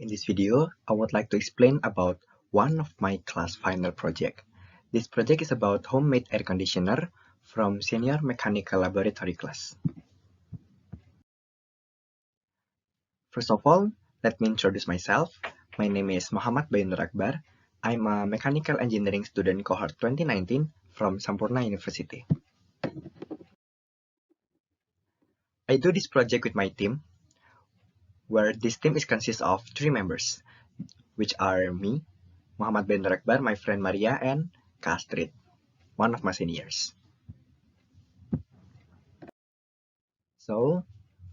In this video, I would like to explain about one of my class final project. This project is about homemade air conditioner from senior mechanical laboratory class. First of all, let me introduce myself. My name is Muhammad Bainur Akbar. I'm a mechanical engineering student cohort 2019 from Sampurna University. I do this project with my team, where this team consists of 3 members, which are me, Muhammad Bainur Akbar, my friend Maria, and Kak Astrid, one of my seniors. So,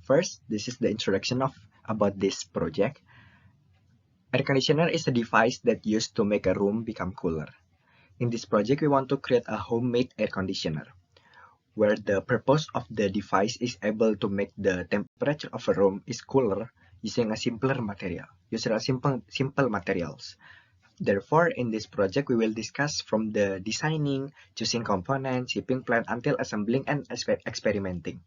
first, this is the introduction about this project. Air conditioner is a device that used to make a room become cooler. In this project, we want to create a homemade air conditioner, where the purpose of the device is able to make the temperature of a room is cooler using a simple materials. Therefore, in this project, we will discuss from the designing, choosing components, shipping plan until assembling and experimenting.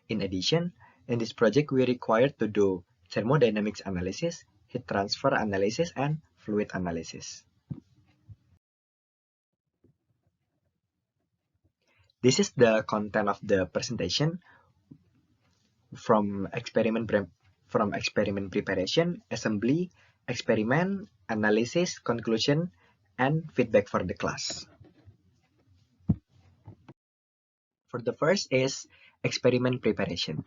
In addition, in this project, we are required to do thermodynamics analysis, heat transfer analysis, and fluid analysis. This is the content of the presentation from experiment preparation, assembly, experiment, analysis, conclusion, and feedback for the class. For the first is experiment preparation.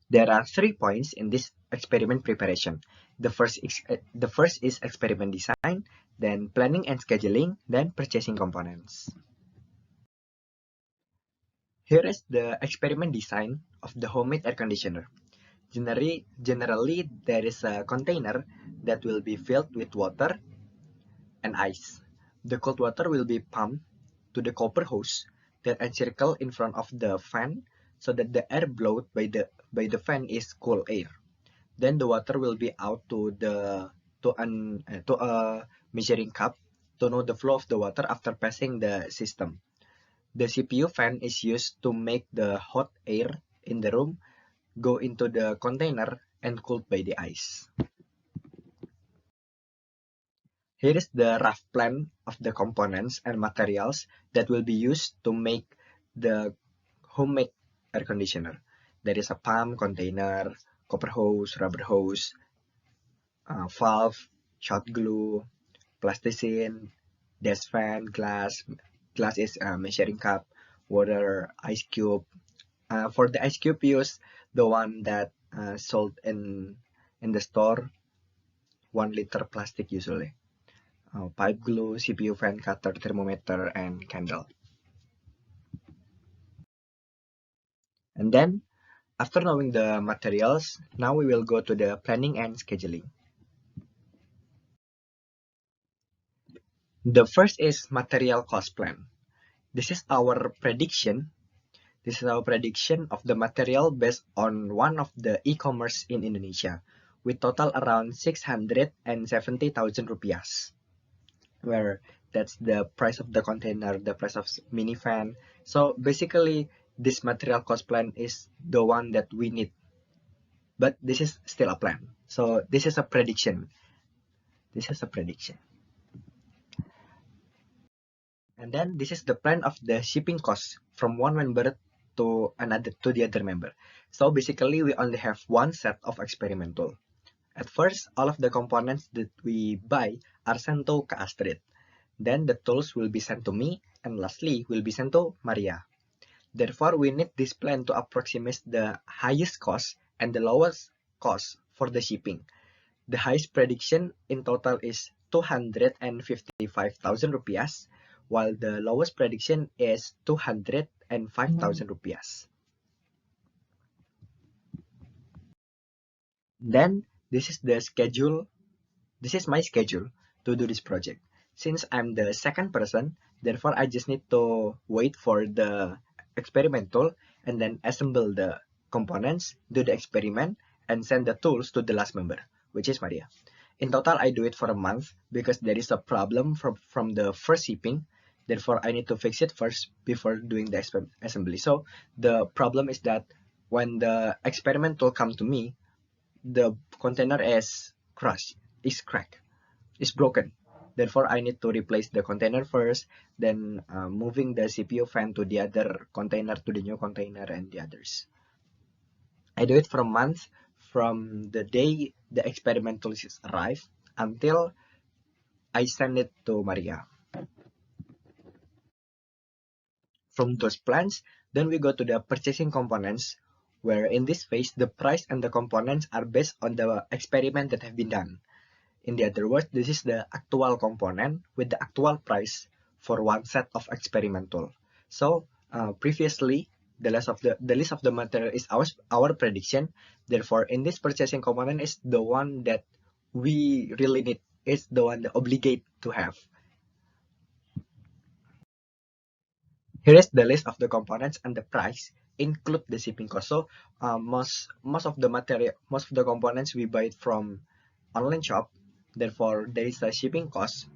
There are 3 points in this experiment preparation. The first is experiment design, then planning and scheduling, then purchasing components. Here is the experiment design of the homemade air conditioner. Generally, there is a container that will be filled with water and ice. The cold water will be pumped to the copper hose that encircle in front of the fan so that the air blown by the fan is cool air. Then the water will be out to a measuring cup to know the flow of the water after passing the system. The CPU fan is used to make the hot air in the room go into the container and cooled by the ice. Here is the rough plan of the components and materials that will be used to make the homemade air conditioner. There is a pump, container, copper hose, rubber hose, valve, shot glue, plasticine, desk fan, glass is a measuring cup, water, ice cube. For the ice cube, use the one that sold in the store, 1 liter plastic usually. Pipe glue, CPU fan cutter, thermometer, and candle. And then, after knowing the materials, now we will go to the planning and scheduling. The first is material cost plan. This is our prediction. This is our prediction of the material based on one of the e-commerce in Indonesia, with total around 670,000 rupiahs, where that's the price of the container, the price of minifan. So basically, this material cost plan is the one that we need, but this is still a plan. So this is a prediction. This is a prediction. And then this is the plan of the shipping cost from one member to the other member. So basically, we only have one set of experimental. At first, all of the components that we buy are sent to Kak Astrid. Then the tools will be sent to me, and lastly will be sent to Maria. Therefore, we need this plan to approximate the highest cost and the lowest cost for the shipping. The highest prediction in total is 255,000 rupiahs, while the lowest prediction is 205,000 rupiahs. Then this is the schedule. This is my schedule to do this project. Since I'm the second person, therefore I just need to wait for the experimental and then assemble the components, do the experiment, and send the tools to the last member, which is Maria. In total, I do it for a month because there is a problem from the first shipping. Therefore, I need to fix it first before doing the assembly. So the problem is that when the experiment tool come to me, the container is cracked, is broken. Therefore, I need to replace the container first, then moving the CPU fan to the other container, to the new container, and the others. I do it for a month from the day the experimentalists arrive until I send it to Maria. From those plans, then we go to the purchasing components, where in this phase, the price and the components are based on the experiment that have been done. In the other words, this is the actual component with the actual price for one set of experimental. So previously, the list of the material is our prediction. Therefore, in this purchasing component is the one that we really need. It's the one that obligate to have. Here is the list of the components, and the price include the shipping cost. So most of the components we buy it from online shop. Therefore, there is a shipping cost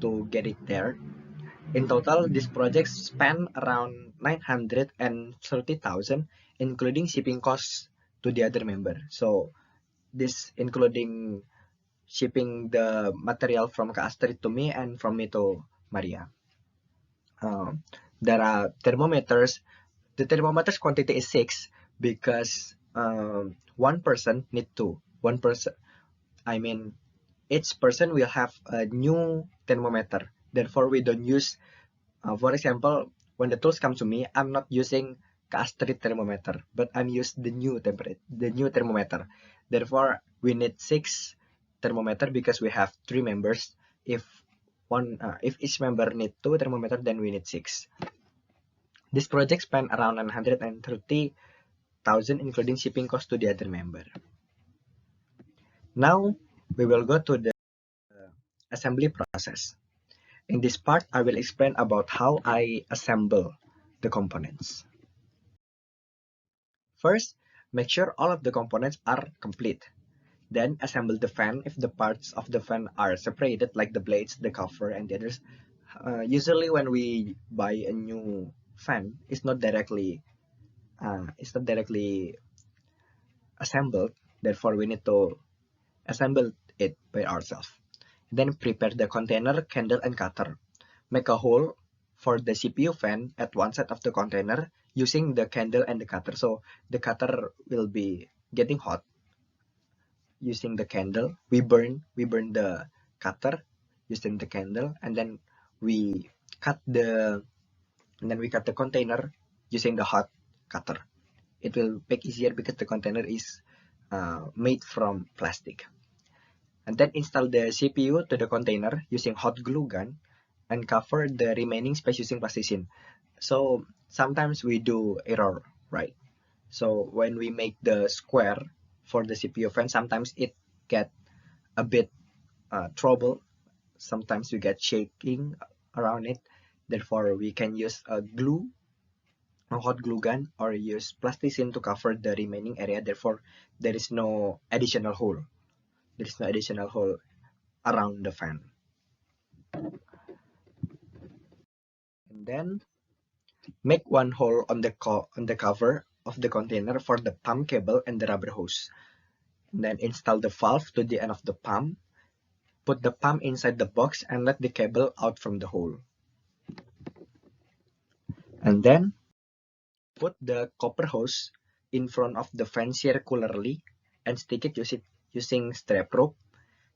to get it there. In total, this project spent around 930,000, including shipping costs to the other member. So this including shipping the material from Astrid to me and from me to Maria. There are thermometers. The thermometers quantity is 6 because one person need two. One person, I mean, each person will have a new thermometer. Therefore, we don't use, for example, when the tools come to me, I'm not using Astrid thermometer, but I'm use the new thermometer. Therefore, we need 6 thermometer because we have 3 members. If each member need 2 thermometer, then we need 6. This project spent around 930,000, including shipping cost to the other member. Now we will go to the assembly process. In this part, I will explain about how I assemble the components. First, make sure all of the components are complete. Then assemble the fan if the parts of the fan are separated, like the blades, the cover, and the others. Usually when we buy a new fan, it's not directly assembled. Therefore, we need to assemble it by ourselves. Then prepare the container, candle, and cutter. Make a hole for the CPU fan at one side of the container using the candle and the cutter. So the cutter will be getting hot. Using the candle, we burn the cutter using the candle, and then we cut the container using the hot cutter. It will make easier because the container is made from plastic. And then install the CPU to the container using hot glue gun and cover the remaining space using plasticine. So sometimes we do error, right? So when we make the square for the CPU fan, sometimes it get a bit trouble. Sometimes we get shaking around it. Therefore, we can use a hot glue gun, or use plasticine to cover the remaining area. Therefore, there is no additional hole. There is no additional hole around the fan. And then make one hole on the cover of the container for the pump cable and the rubber hose. And then install the valve to the end of the pump. Put the pump inside the box and let the cable out from the hole. And then put the copper hose in front of the fan circularly and stick it using strap rope.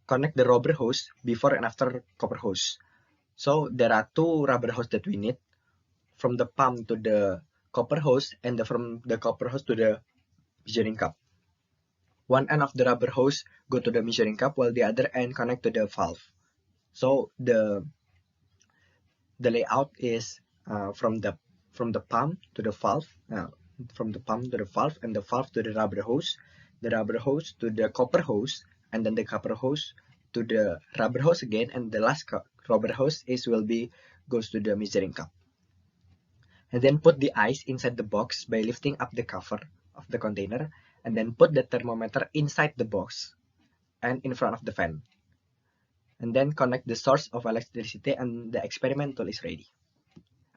Connect the rubber hose before and after copper hose. So there are 2 rubber hose that we need, from the pump to the copper hose, and from the copper hose to the measuring cup. One end of the rubber hose go to the measuring cup, while the other end connect to the valve. So the layout is from the pump to the valve, from the pump to the valve, and the valve to the rubber hose to the copper hose, and then the copper hose to the rubber hose again, and the last rubber hose goes to the measuring cup. And then put the ice inside the box by lifting up the cover of the container, and then put the thermometer inside the box and in front of the fan. And then connect the source of electricity, and the experimental is ready.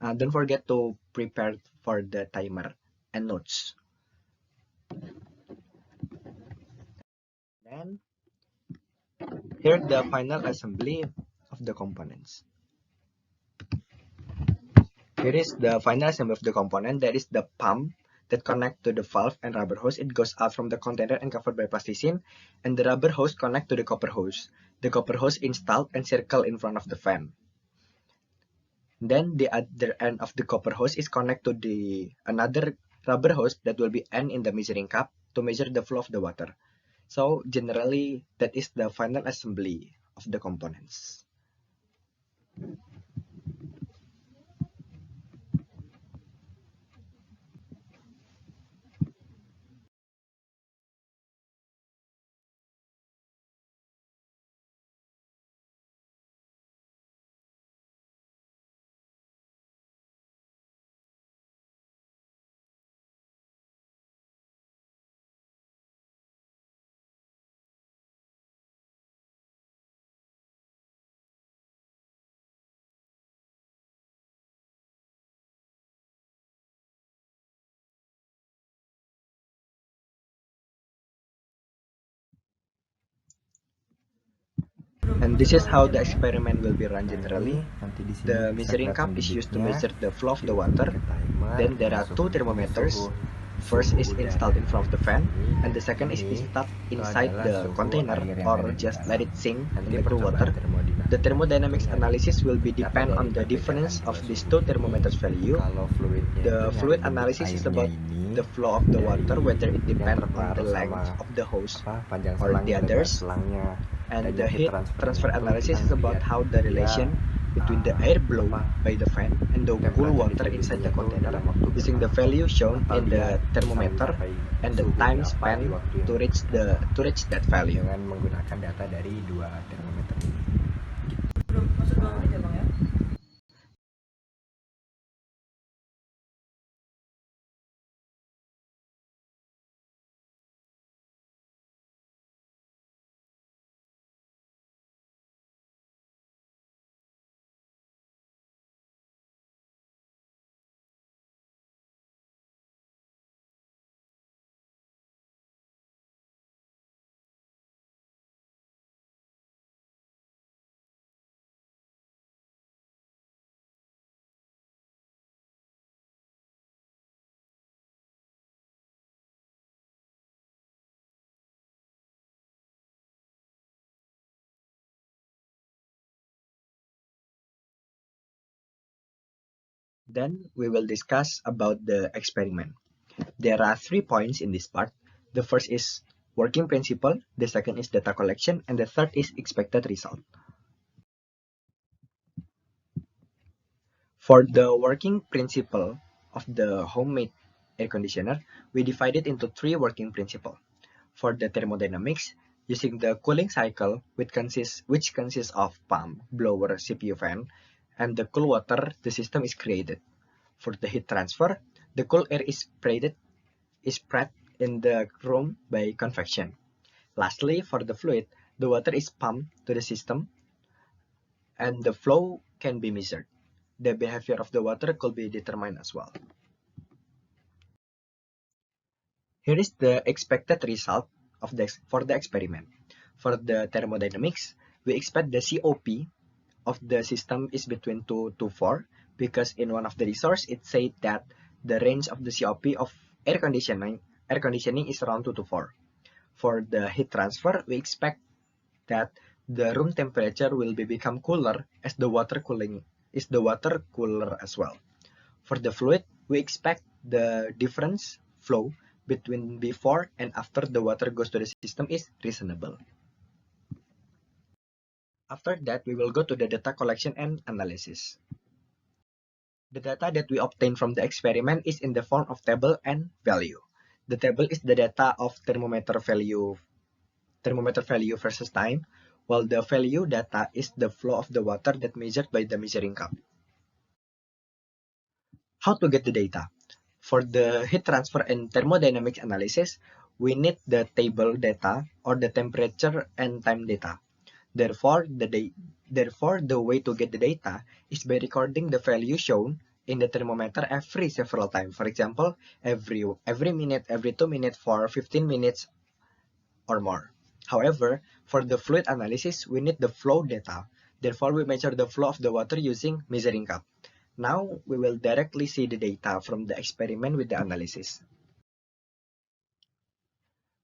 Don't forget to prepare for the timer and notes. And here the final assembly of the components. Here is the final assembly of the component. That is the pump that connect to the valve and rubber hose. It goes out from the container and covered by plasticine, and the rubber hose connect to the copper hose. The copper hose installed and circle in front of the fan. Then the other end of the copper hose is connected to the another rubber hose that will be end in the measuring cup to measure the flow of the water. So generally that is the final assembly of the components. And this is how the experiment will be run generally. The measuring cup is used to measure the flow of the water. Then there are two thermometers. First is installed in front of the fan, and the second is installed inside the container or just let it sink in the cool water. The thermodynamics analysis will be depend on the difference of these two thermometers value. The fluid analysis is about the flow of the water, whether it depends on the length of the hose or the others. And the heat transfer analysis is about how the relation between the air blown by the fan and the cool water inside the container, using the value shown in the thermometer and the time spent to reach that value. Dengan menggunakan data dari dua termometer ini. Then we will discuss about the experiment. There are 3 points in this part. The first is working principle, the second is data collection, and the third is expected result. For the working principle of the homemade air conditioner, we divide it into 3 working principles. For the thermodynamics, using the cooling cycle, which consists of pump, blower, CPU fan, and the cool water, the system is created. For the heat transfer, the cool air is spread in the room by convection. Lastly, for the fluid, the water is pumped to the system and the flow can be measured. The behavior of the water could be determined as well. Here is the expected result for the experiment. For the thermodynamics, we expect the COP of the system is between 2 to 4 because in one of the resource it said that the range of the COP of air conditioning is around 2 to 4. For the heat transfer, we expect that the room temperature will become cooler as the water cooler as well. For the fluid, we expect the difference flow between before and after the water goes to the system is reasonable. After that, we will go to the data collection and analysis. The data that we obtain from the experiment is in the form of table and value. The table is the data of thermometer value versus time, while the value data is the flow of the water that measured by the measuring cup. How to get the data? For the heat transfer and thermodynamics analysis, we need the table data or the temperature and time data. Therefore, the way to get the data is by recording the value shown in the thermometer every several times. For example, every minute, every 2 minutes for 15 minutes or more. However, for the fluid analysis, we need the flow data. Therefore, we measure the flow of the water using measuring cup. Now, we will directly see the data from the experiment with the analysis.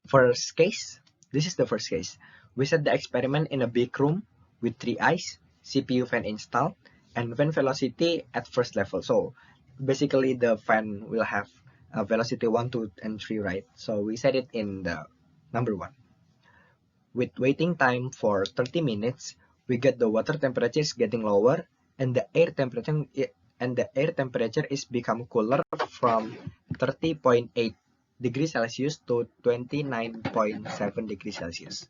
First case, this is the first case. We set the experiment in a big room with 3 eyes, CPU fan installed, and fan velocity at first level. So basically the fan will have a velocity 1, 2, and 3, right? So we set it in the number 1. With waiting time for 30 minutes, we get the water temperature is getting lower and the air temperature is become cooler from 30.8 degrees Celsius to 29.7 degrees Celsius.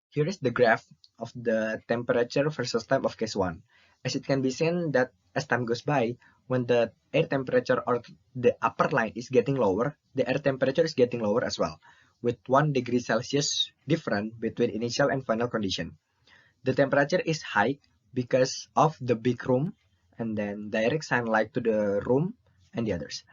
Here is the graph of the temperature versus time of case 1. As it can be seen that as time goes by, when the air temperature or the upper line is getting lower, the air temperature is getting lower as well, with 1 degree Celsius difference between initial and final condition. The temperature is high because of the big room and then direct sunlight to the room and the others.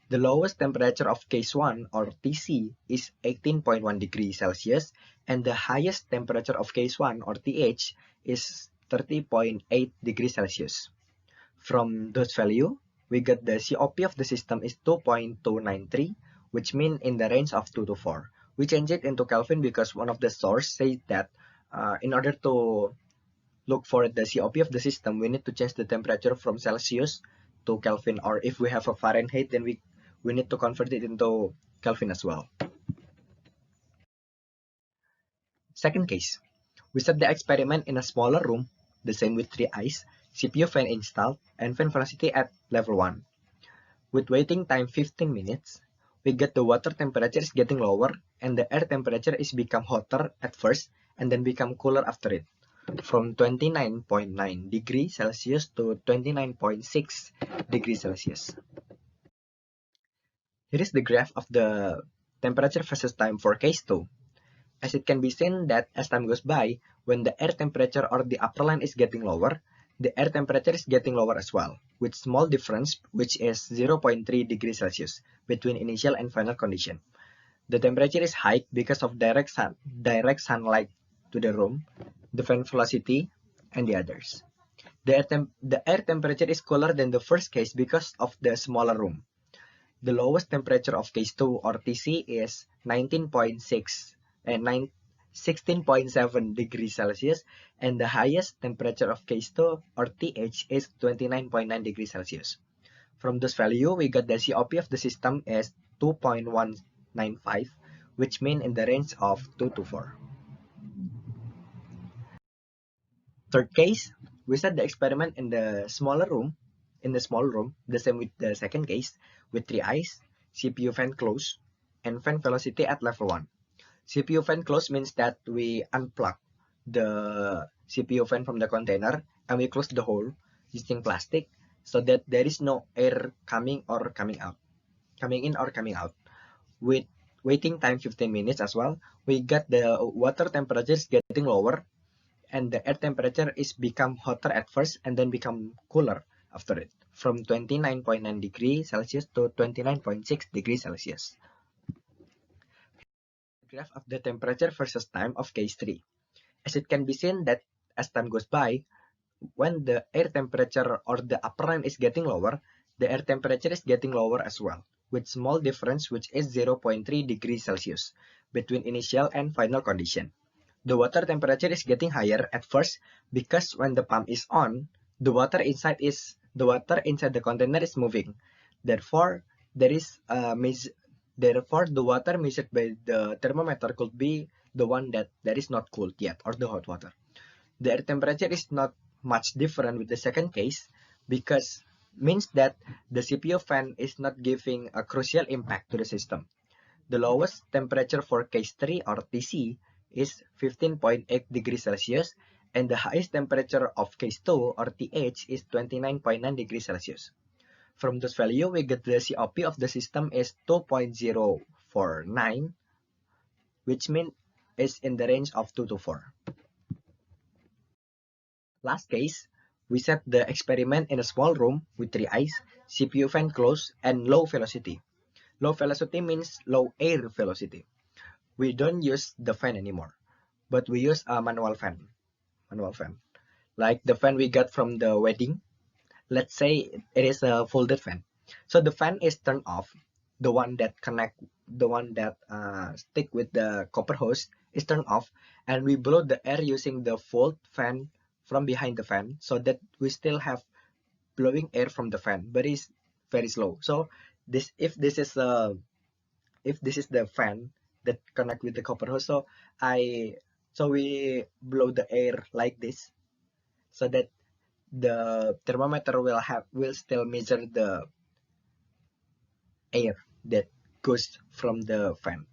The lowest temperature of case 1 or TC is 18.1 degrees Celsius and the highest temperature of case 1 or TH is 30.8 degrees Celsius. From those value, we get the COP of the system is 2.293, which means in the range of 2 to 4. We change it into Kelvin because one of the source says that in order to look for the COP of the system, we need to change the temperature from Celsius to Kelvin, or if we have a Fahrenheit, then we need to convert it into Kelvin as well. Second case, we set the experiment in a smaller room, the same with 3 eyes, CPU fan installed, and fan velocity at level 1. With waiting time 15 minutes, we get the water temperature is getting lower and the air temperature is become hotter at first and then become cooler after it, from 29.9 degrees Celsius to 29.6 degrees Celsius. Here is the graph of the temperature versus time for case 2. As it can be seen that as time goes by, when the air temperature or the upper line is getting lower, the air temperature is getting lower as well, with small difference which is 0.3 degrees Celsius between initial and final condition. The temperature is high because of direct sunlight to the room, the fan velocity, and the others. The air temperature is cooler than the first case because of the smaller room. The lowest temperature of case 2 or TC is 19.6 and 16.7 degrees Celsius, and the highest temperature of case 2 or TH is 29.9 degrees Celsius. From this value, we got the COP of the system as 2.195, which means in the range of 2 to 4. Third case, we set the experiment in the small room, the same with the second case, with 3 eyes, CPU fan closed, and fan velocity at level 1. CPU fan closed means that we unplug the CPU fan from the container and we close the hole using plastic so that there is no air coming in or coming out. With waiting time 15 minutes as well, we got the water temperature getting lower and the air temperature is become hotter at first and then become cooler after it, from 29.9 degrees Celsius to 29.6 degrees Celsius. Graph of the temperature versus time of case 3. As it can be seen that as time goes by, when the air temperature or the upper line is getting lower, the air temperature is getting lower as well, with small difference which is 0.3 degrees Celsius between initial and final condition. The water temperature is getting higher at first because when the pump is on, the water inside the container is moving. Therefore, the water measured by the thermometer could be the one that is not cooled yet, or the hot water. The air temperature is not much different with the second case because means that the CPU fan is not giving a crucial impact to the system. The lowest temperature for case 3 or TC is 15.8 degrees Celsius and the highest temperature of case 2 or TH is 29.9 degrees Celsius. From this value, we get the COP of the system is 2.049, which means is in the range of 2 to 4. Last case, we set the experiment in a small room with 3 eyes, CPU fan closed, and low velocity. Low velocity means low air velocity. We don't use the fan anymore, but we use a manual fan. Like the fan we got from the wedding. Let's say it is a folded fan. So the fan is turned off. The one that stick with the copper hose is turned off, and we blow the air using the fold fan from behind the fan, so that we still have blowing air from the fan, but it's very slow. So if this is the fan that connect with the copper hose, so we blow the air like this, so that the thermometer will still measure the air that goes from the fan.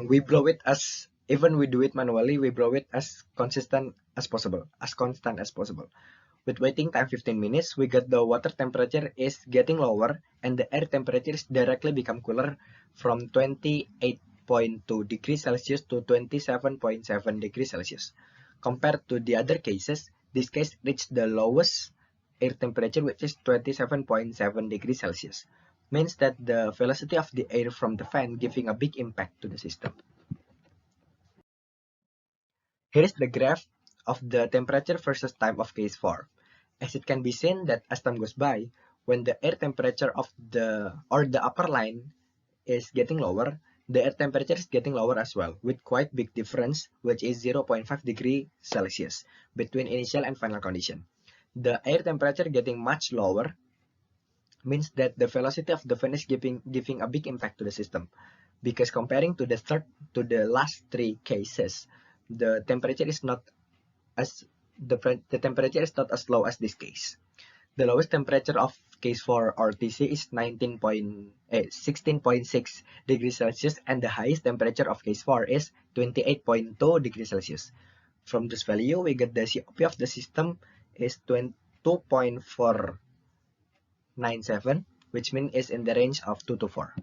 We blow it as even we do it manually, we blow it as constant as possible. With waiting time 15 minutes, we get the water temperature is getting lower and the air temperature is directly become cooler from 28.2 degrees Celsius to 27.7 degrees Celsius. Compared to the other cases, this case reached the lowest air temperature, which is 27.7 degrees Celsius. Means that the velocity of the air from the fan giving a big impact to the system. Here is the graph of the temperature versus time of case 4. As it can be seen that as time goes by, when the air temperature of the upper line is getting lower, the air temperature is getting lower as well, with quite big difference, which is 0.5 degree Celsius between initial and final condition. The air temperature getting much lower means that the velocity of the fan is giving a big impact to the system, because comparing to the last three cases, the temperature is not as low as this case. The lowest temperature of case 4 or TC is 16.6 degrees Celsius, and the highest temperature of case 4 is 28.2 degrees Celsius. From this value, we get the COP of the system is 2.497, which means is in the range of 2 to 4.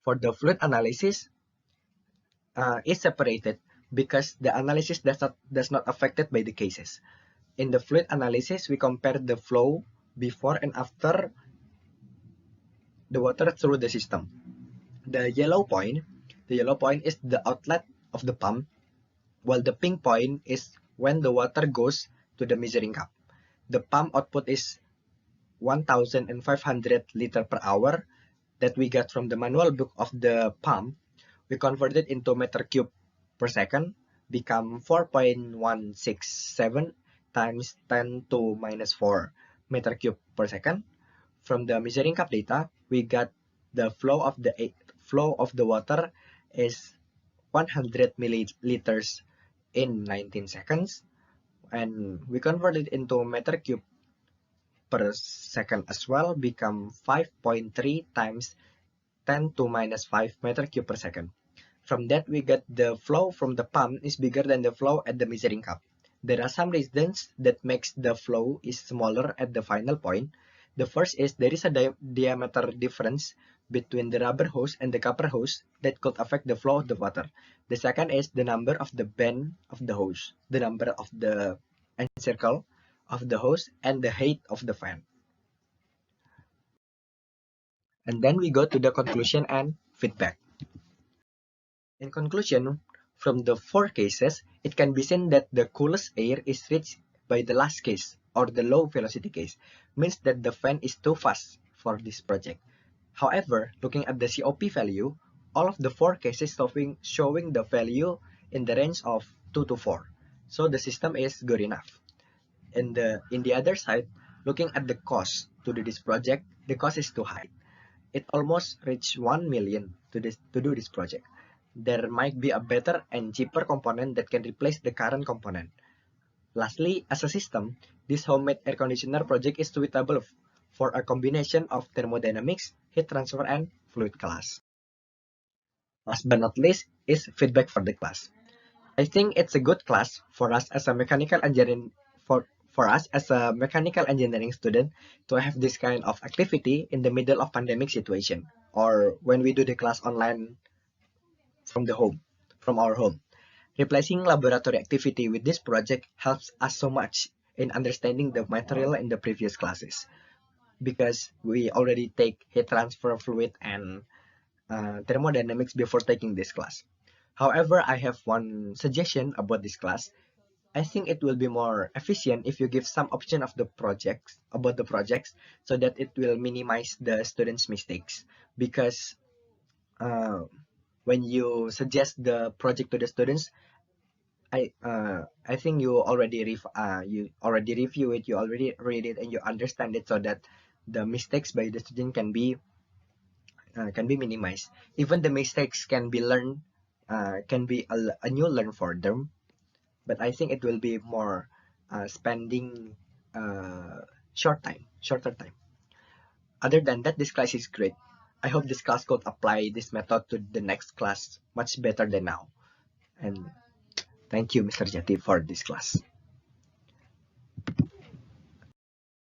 For the fluid analysis, is separated because the analysis does not affected by the cases. In the fluid analysis, we compare the flow before and after the water through the system. The yellow point is the outlet of the pump, while the pink point is when the water goes to the measuring cup. The pump output is 1,500 liter per hour that we got from the manual book of the pump. We convert it into meter cube per second, become 4.167 times 10 to minus 4 meter cube per second. From the measuring cup data, we got the flow of the water is 100 milliliters in 19 seconds, and we convert it into meter cube per second as well, become 5.3 times 10 to minus 5 meter cube per second. From that, we get the flow from the pump is bigger than the flow at the measuring cup. There are some reasons that makes the flow is smaller at the final point. The first is there is a diameter difference between the rubber hose and the copper hose that could affect the flow of the water. The second is the number of the bend of the hose, the number of the end circle of the hose, and the height of the fan. And then we go to the conclusion and feedback. In conclusion, from the 4 cases, it can be seen that the coolest air is reached by the last case, or the low velocity case, means that the fan is too fast for this project. However, looking at the COP value, all of the 4 cases showing the value in the range of 2 to 4. So the system is good enough. In the other side, looking at the cost to do this project, the cost is too high. It almost reached 1 million to do this project. There might be a better and cheaper component that can replace the current component. Lastly, as a system, this homemade air conditioner project is suitable for a combination of thermodynamics, heat transfer, and fluid class. Last but not least is feedback for the class. I think it's a good class for us as a mechanical engineering student to have this kind of activity in the middle of pandemic situation, or when we do the class online from our home. Replacing laboratory activity with this project helps us so much in understanding the material in the previous classes. because we already take heat transfer fluid and thermodynamics before taking this class. However, I have one suggestion about this class. I think it will be more efficient if you give some option of the projects about the projects so that it will minimize the students' mistakes. Because when you suggest the project to the students, I think you already review it, you already read it, and you understand it so that the mistakes by the student can be minimized. Even the mistakes can be learned, can be a new learn for them. But I think it will be more spending shorter time. Other than that, this class is great. I hope this class could apply this method to the next class much better than now. And thank you, Mr. Jati, for this class.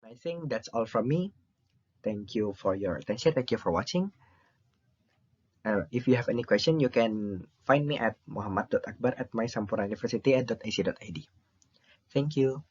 I think that's all from me. Thank you for your attention. Thank you for watching. If you have any question, you can find me at muhammad.akbar@mysampurnauniversity.ac.id. Thank you.